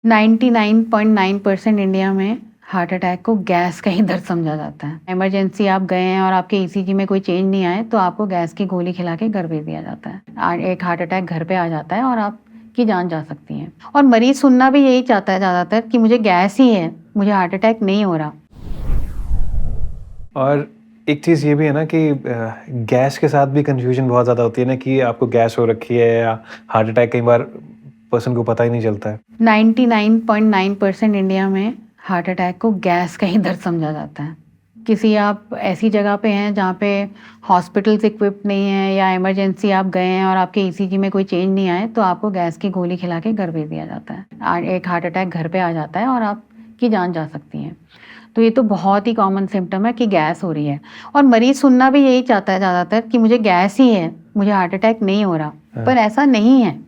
99.9% India में heart attack को gas का ही दर्द समझा जाता है। इमरजेंसी आप गए हैं और आपके ईसीजी में कोई चेंज नहीं आए तो आपको गैस की गोली खिला के घर भेज दिया जाता है। एक हार्ट अटैक घर पे आ जाता है और आपकी जान जा सकती है। और मरीज सुनना भी यही चाहता है ज़्यादातर कि मुझे गैस ही है, मुझे हार्ट अटैक नहीं हो रहा। और एक चीज़ ये भी है ना कि गैस के साथ भी कन्फ्यूजन बहुत ज़्यादा होती है ना कि आपको गैस हो रखी है या हार्ट अटैक कई बार पर्सन को पता ही नहीं चलता है। 99.9% इंडिया में हार्ट अटैक को गैस का ही दर्द समझा जाता है। किसी आप ऐसी जगह पे हैं जहाँ पे हॉस्पिटल्स इक्विप्ड नहीं है या इमरजेंसी आप गए हैं और आपके ईसीजी में कोई चेंज नहीं आए तो आपको गैस की गोली खिला के घर भेज दिया जाता है। एक हार्ट अटैक घर पे आ जाता है और आपकी जान जा सकती है। तो ये तो बहुत ही कॉमन सिम्टम है कि गैस हो रही है। और मरीज सुनना भी यही चाहता है ज़्यादातर कि मुझे गैस ही है, मुझे हार्ट अटैक नहीं हो रहा। पर ऐसा नहीं है।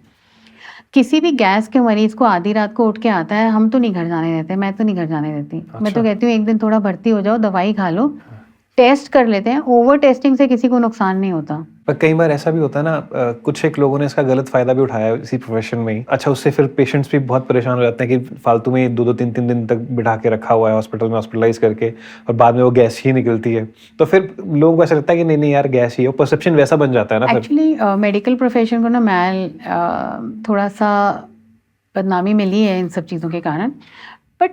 किसी भी गैस के मरीज को आधी रात को उठ के आता है, हम तो नहीं घर जाने देते, मैं तो नहीं घर जाने देती। मैं तो कहती हूँ एक दिन थोड़ा भर्ती हो जाओ, दवाई खा लो, टेस्ट कर लेते हैं। ओवर टेस्टिंग से किसी को नुकसान नहीं होता। पर कई बार ऐसा भी होता है ना, कुछ एक लोगों ने इसका गलत फायदा भी उठाया है इसी प्रोफेशन में ही। अच्छा, उससे फिर पेशेंट्स भी बहुत परेशान हो जाते हैं कि फालतू में 2-2 3-3 दिन तक बिठा के रखा हुआ है हॉस्पिटल में, हॉस्पिटलाइज करके, और बाद में वो गैस ही निकलती है। तो फिर लोगों को ऐसा लगता है कि नहीं नहीं यार गैस ही है, परसेप्शन वैसा बन जाता है ना फिर। एक्चुअली मेडिकल प्रोफेशन को ना थोड़ा सा बदनामी मिली है इन सब चीज़ों के कारण। बट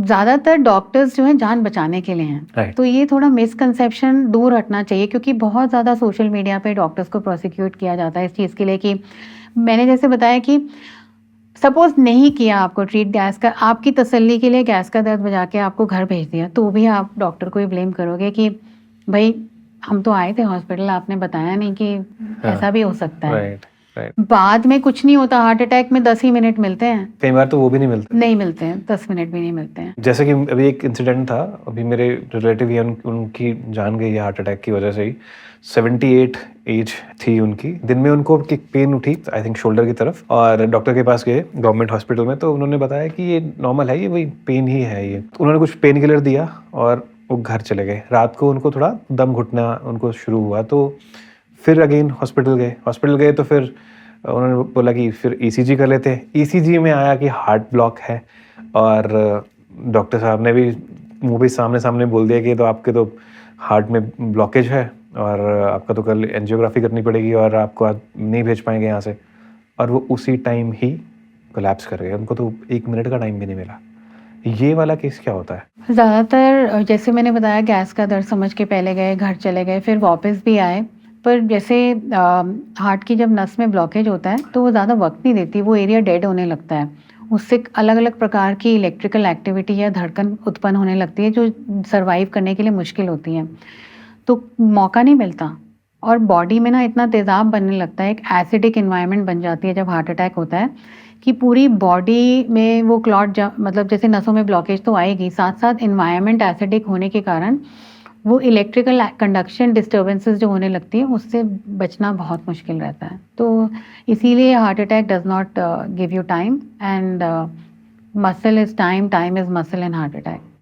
ज़्यादातर डॉक्टर्स जो हैं जान बचाने के लिए हैं। Right. तो ये थोड़ा मिसकंसेप्शन दूर हटना चाहिए, क्योंकि बहुत ज़्यादा सोशल मीडिया पे डॉक्टर्स को प्रोसिक्यूट किया जाता है इस चीज़ के लिए कि मैंने जैसे बताया कि सपोज नहीं किया आपको ट्रीट गैस का, आपकी तसल्ली के लिए गैस का दर्द बजा के आपको घर भेज दिया, तो भी आप डॉक्टर को ही ब्लेम करोगे कि भाई हम तो आए थे हॉस्पिटल, आपने बताया नहीं कि ऐसा भी हो सकता है। Right right. बाद में कुछ नहीं होता, हार्ट अटैक में 10 ही मिनट मिलते हैं। कई बार तो वो भी नहीं मिलता। नहीं मिलते हैं, 10 मिनट भी नहीं मिलते हैं। जैसे कि अभी एक इंसिडेंट था, अभी मेरे रिलेटिव ही उनकी जान गई है हार्ट अटैक की वजह से ही। 78 एज थी उनकी। दिन में उनको पेन उठी, आई थिंक शोल्डर की तरफ, और डॉक्टर के पास गए गवर्नमेंट हॉस्पिटल में, तो उन्होंने बताया कि ये नॉर्मल है, ये वही पेन ही है ये। तो उन्होंने कुछ पेन किलर दिया और वो घर चले गए। रात को उनको थोड़ा दम घुटना उनको शुरू हुआ, तो फिर अगेन हॉस्पिटल गए तो फिर उन्होंने बोला कि फिर ईसीजी कर लेते हैं। ईसीजी में आया कि हार्ट ब्लॉक है, और डॉक्टर साहब ने भी मुंह भी सामने बोल दिया कि तो आपके तो हार्ट में ब्लॉकेज है और आपका तो कल एंजियोग्राफी करनी पड़ेगी और आपको आज नहीं भेज पाएंगे यहाँ से। और वो उसी टाइम ही कोलैप्स कर गए, उनको तो 1 मिनट का टाइम भी नहीं मिला। ये वाला केस क्या होता है? ज़्यादातर जैसे मैंने बताया गैस का दर्द समझ के पहले गए, घर चले गए, फिर वापस भी आए। पर जैसे हार्ट की जब नस में ब्लॉकेज होता है तो वो ज़्यादा वक्त नहीं देती, वो एरिया डेड होने लगता है। उससे अलग अलग प्रकार की इलेक्ट्रिकल एक्टिविटी या धड़कन उत्पन्न होने लगती है जो सर्वाइव करने के लिए मुश्किल होती है। तो मौका नहीं मिलता और बॉडी में ना इतना तेज़ाब बनने लगता है, एक एसिडिक इन्वायरमेंट बन जाती है जब हार्ट अटैक होता है कि पूरी बॉडी में वो मतलब जैसे नसों में ब्लॉकेज तो आएगी, साथ साथ इन्वायरमेंट एसिडिक होने के कारण वो इलेक्ट्रिकल कंडक्शन डिस्टर्बेंसेस जो होने लगती है उससे बचना बहुत मुश्किल रहता है। तो इसीलिए heart attack does not give you time, and muscle is time, time is muscle in heart attack.